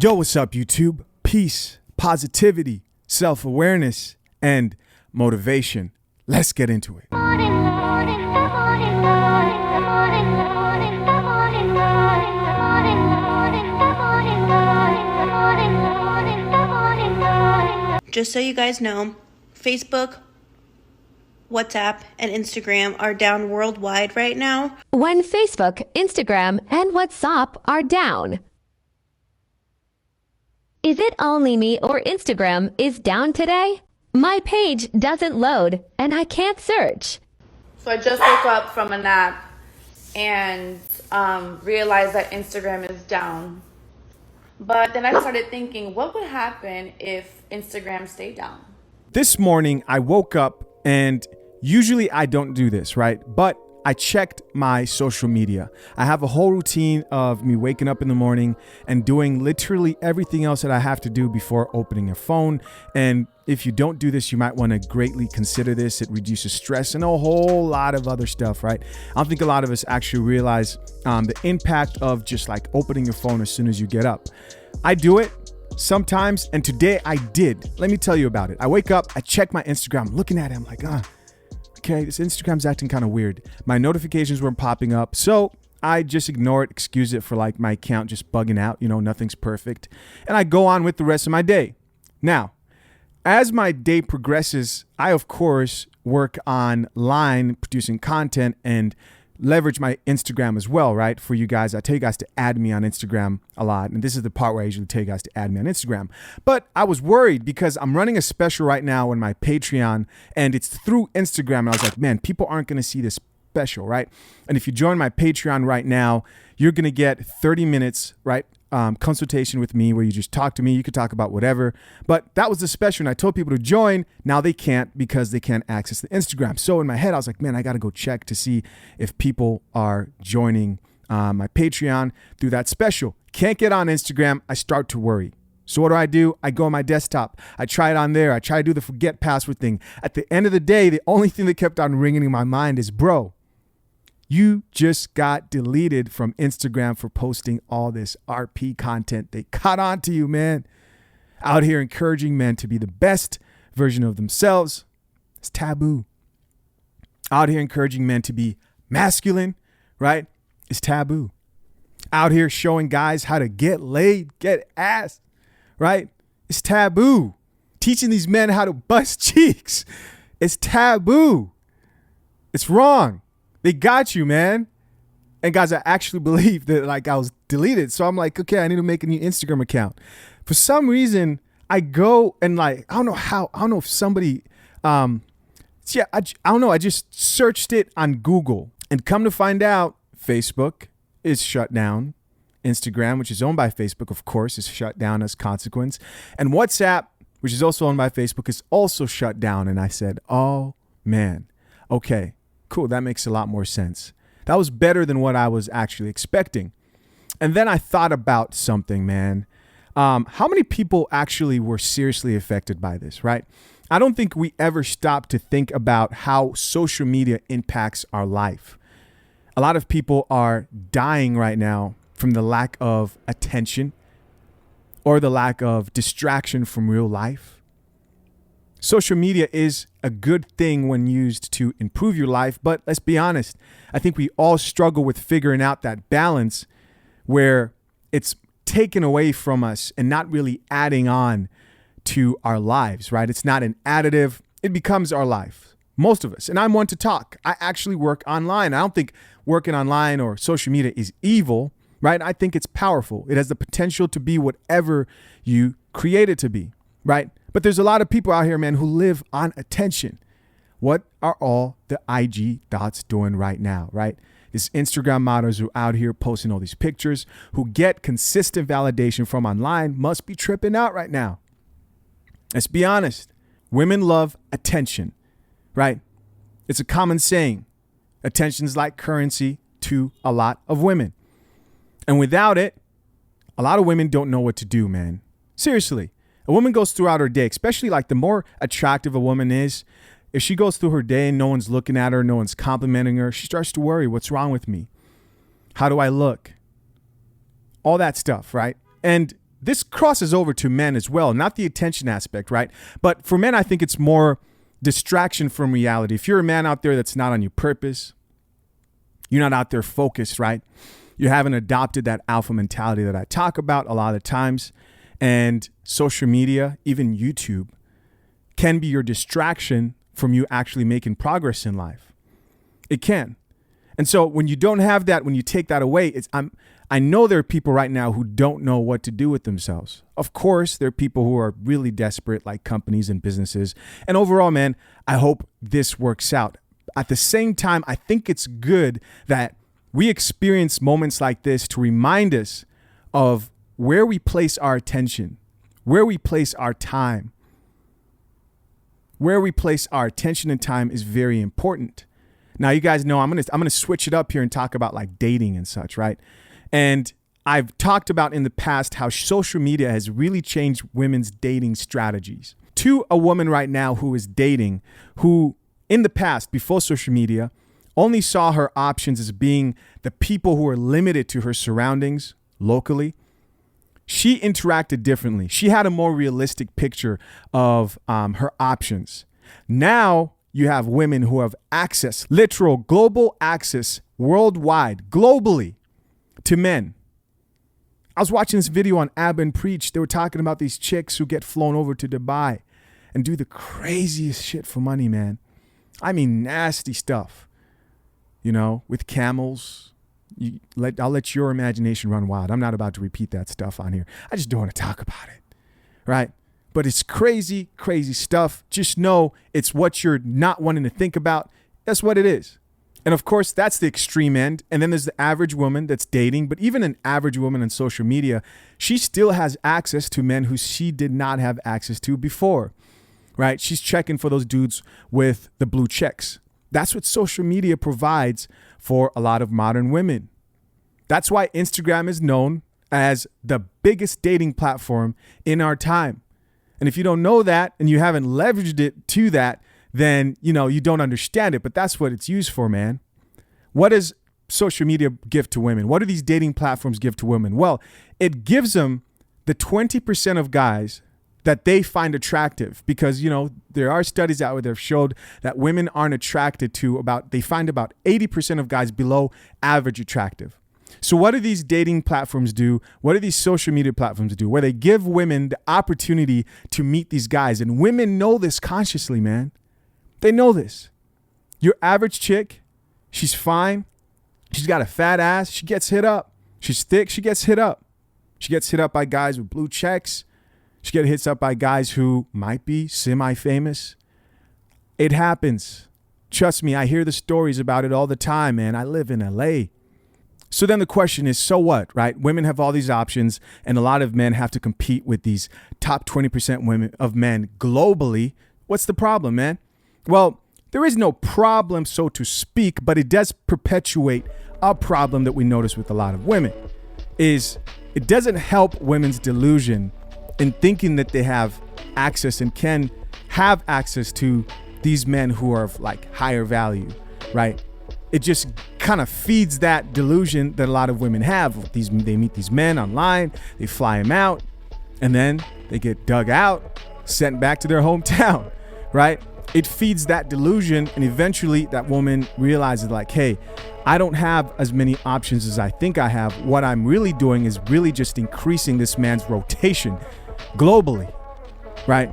Yo, what's up, YouTube? Peace, positivity, self-awareness, and motivation. Let's get into it. Just so you guys know, Facebook, WhatsApp, and Instagram are down worldwide right now. When Facebook, Instagram, and WhatsApp are down. Is it only me or Instagram is down today? My page doesn't load and I can't search. So I just woke up from a nap and realized that Instagram is down. But then I started thinking, what would happen if Instagram stayed down? This morning, I woke up and usually I don't do this, right? But I checked my social media. I have a whole routine of me waking up in the morning and doing literally everything else that I have to do before opening a phone. And if you don't do this, you might want to greatly consider this. It reduces stress and a whole lot of other stuff, right? I don't think a lot of us actually realize the impact of just like opening your phone as soon as you get up. I do it sometimes, and today I did. Let me tell you about it. I wake up, I check my Instagram, I'm looking at it, I'm like, okay, this Instagram's acting kind of weird. My notifications weren't popping up, so I just ignore it, excuse it for like my account just bugging out. Nothing's perfect. And I go on with the rest of my day. Now, as my day progresses, I, of course, work online producing content and leverage my Instagram as well, right? For you guys, I tell you guys to add me on Instagram a lot. And this is the part where I usually tell you guys to add me on Instagram. But I was worried because I'm running a special right now on my Patreon and it's through Instagram. And I was like, man, people aren't going to see this special, right? And if you join my Patreon right now, you're going to get 30 minutes, right? Consultation with me where you just talk to me. You could talk about whatever. But that was the special. And I told people to join. Now they can't because they can't access the Instagram. So in my head, I was like, man, I got to go check to see if people are joining my Patreon through that special. Can't get on Instagram. I start to worry. So what do? I go on my desktop. I try it on there. I try to do the forget password thing. At the end of the day, the only thing that kept on ringing in my mind is, bro, you just got deleted from Instagram for posting all this RP content. They caught on to you, man. Out here encouraging men to be the best version of themselves. It's taboo. Out here encouraging men to be masculine, right? It's taboo. Out here showing guys how to get laid, get ass, right? It's taboo. Teaching these men how to bust cheeks. It's taboo. It's wrong. They got you, man. And guys, I actually believe that like I was deleted. So I'm like, okay, I need to make a new Instagram account. For some reason, I go and like, I don't know if somebody, I don't know. I just searched it on Google and come to find out Facebook is shut down. Instagram, which is owned by Facebook, of course, is shut down as consequence. And WhatsApp, which is also owned by Facebook, is also shut down. And I said, oh man, okay. Cool, that makes a lot more sense. That was better than what I was actually expecting. And then I thought about something, man. How many people actually were seriously affected by this, right? I don't think we ever stop to think about how social media impacts our life. A lot of people are dying right now from the lack of attention or the lack of distraction from real life. Social media is a good thing when used to improve your life, but let's be honest. I think we all struggle with figuring out that balance where it's taken away from us and not really adding on to our lives, right? It's not an additive. It becomes our life. Most of us. And I'm one to talk. I actually work online. I don't think working online or social media is evil, right? I think it's powerful. It has the potential to be whatever you create it to be, right? But there's a lot of people out here, man, who live on attention. What are all the IG dots doing right now, right? These Instagram models who are out here posting all these pictures, who get consistent validation from online, must be tripping out right now. Let's be honest. Women love attention, right? It's a common saying. Attention is like currency to a lot of women. And without it, a lot of women don't know what to do, man. Seriously. A woman goes throughout her day, especially like the more attractive a woman is, if she goes through her day and no one's looking at her, no one's complimenting her, she starts to worry, what's wrong with me? How do I look? All that stuff, right? And this crosses over to men as well, not the attention aspect, right? But for men, I think it's more distraction from reality. If you're a man out there that's not on your purpose, you're not out there focused, right? You haven't adopted that alpha mentality that I talk about a lot of times. And social media, even YouTube, can be your distraction from you actually making progress in life. It can. And so when you don't have that, when you take that away, I know there are people right now who don't know what to do with themselves. Of course, there are people who are really desperate, like companies and businesses. And overall, man, I hope this works out. At the same time, I think it's good that we experience moments like this to remind us of where we place our attention, where we place our time. Where we place our attention and time is very important. Now, you guys know I'm gonna switch it up here and talk about like dating and such, right? And I've talked about in the past how social media has really changed women's dating strategies. To a woman right now who is dating, who in the past, before social media, only saw her options as being the people who are limited to her surroundings locally, she interacted differently. She had a more realistic picture of her options. Now you have women who have access, literal global access worldwide, globally, to men. I was watching this video on Ab and Preach. They were talking about these chicks who get flown over to Dubai and do the craziest shit for money, man. I mean, nasty stuff, you know, with camels. I'll let your imagination run wild. I'm not about to repeat that stuff on here. I just don't want to talk about it, right? But it's crazy, crazy stuff. Just know it's what you're not wanting to think about. That's what it is. And of course, that's the extreme end. And then there's the average woman that's dating. But even an average woman on social media, she still has access to men who she did not have access to before, right? She's checking for those dudes with the blue checks. That's what social media provides for a lot of modern women. That's why Instagram is known as the biggest dating platform in our time. And if you don't know that and you haven't leveraged it to that, then, you know, you don't understand it. But that's what it's used for, man. What does social media give to women? What do these dating platforms give to women? Well, it gives them the 20% of guys that they find attractive, because, you know, there are studies out there that have showed that women aren't attracted to they find about 80% of guys below average attractive. So what do these dating platforms do? What do these social media platforms do? Where they give women the opportunity to meet these guys. And women know this consciously, man. They know this. Your average chick, she's fine. She's got a fat ass. She gets hit up. She's thick. She gets hit up. She gets hit up by guys with blue checks. She gets hit up by guys who might be semi-famous. It happens. Trust me, I hear the stories about it all the time, man. I live in LA. So then the question is, so what, right? Women have all these options, and a lot of men have to compete with these top 20% of men globally. What's the problem, man? Well, there is no problem, so to speak, but it does perpetuate a problem that we notice with a lot of women. Is it doesn't help women's delusion in thinking that they have access and can have access to these men who are of like higher value, right? It just kind of feeds that delusion that a lot of women have. They meet these men online, they fly them out, and then they get dug out, sent back to their hometown, right? It feeds that delusion, and eventually that woman realizes like, hey, I don't have as many options as I think I have. What I'm really doing is really just increasing this man's rotation globally, right?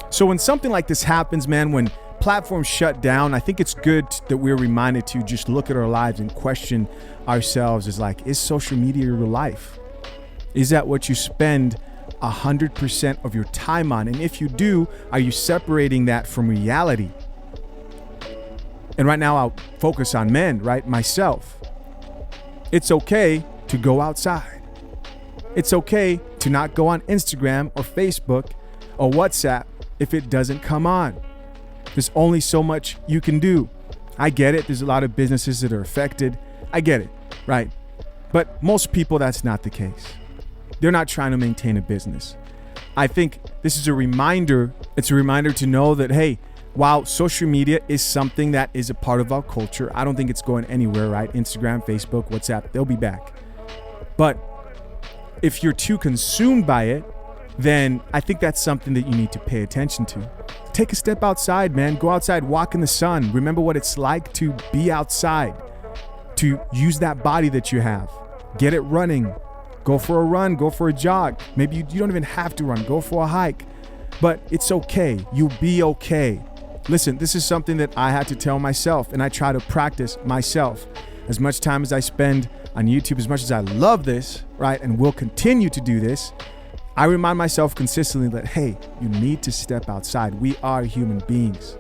So when something like this happens, man, when platforms shut down, I think it's good that we're reminded to just look at our lives and question ourselves as like, is social media your life? Is that what you spend 100% of your time on? And if you do, are you separating that from reality? And right now I'll focus on men, right? Myself. It's okay to go outside. It's okay to not go on Instagram or Facebook or WhatsApp if it doesn't come on. There's only so much you can do. I get it. There's a lot of businesses that are affected. I get it, right? But most people, that's not the case. They're not trying to maintain a business. I think this is a reminder. It's a reminder to know that, hey, while social media is something that is a part of our culture, I don't think it's going anywhere, right? Instagram, Facebook, WhatsApp, they'll be back. But if you're too consumed by it, then I think that's something that you need to pay attention to. Take a step outside, man. Go outside, walk in the sun. Remember what it's like to be outside, to use that body that you have. Get it running. Go for a run, go for a jog. Maybe you don't even have to run, go for a hike. But it's okay. You'll be okay. Listen, this is something that I had to tell myself, and I try to practice myself. As much time as I spend on YouTube, as much as I love this, right, and will continue to do this, I remind myself consistently that, hey, you need to step outside. We are human beings.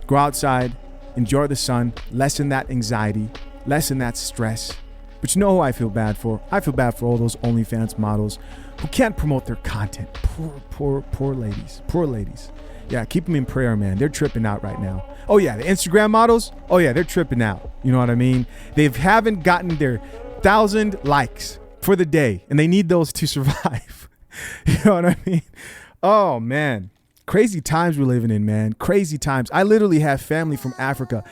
Go outside, enjoy the sun, lessen that anxiety, lessen that stress. But you know who I feel bad for? I feel bad for all those OnlyFans models who can't promote their content. Poor ladies. Yeah, keep them in prayer, man. They're tripping out right now. Oh yeah, the Instagram models? Oh yeah, they're tripping out. You know what I mean? They haven't gotten their 1,000 likes for the day, and they need those to survive. You know what I mean? Oh man, crazy times we're living in, man. Crazy times. I literally have family from Africa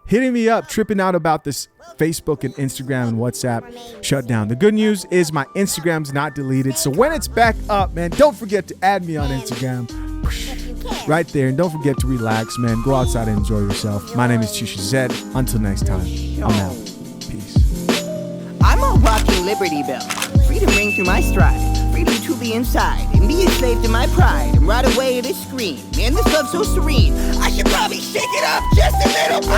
hitting me up, tripping out about this Facebook and Instagram and WhatsApp shutdown. The good news is my Instagram's not deleted. So when it's back up, man, don't forget to add me on Instagram. Right there. And don't forget to relax, man. Go outside and enjoy yourself. My name is Chisha Zed. Until next time, I'm out. Peace. I'm a walking Liberty Bell. Freedom ring through my stride. Freedom to be inside and be a slave to my pride and ride away to scream. Man, this love's so serene. I should probably shake it up just a little bit.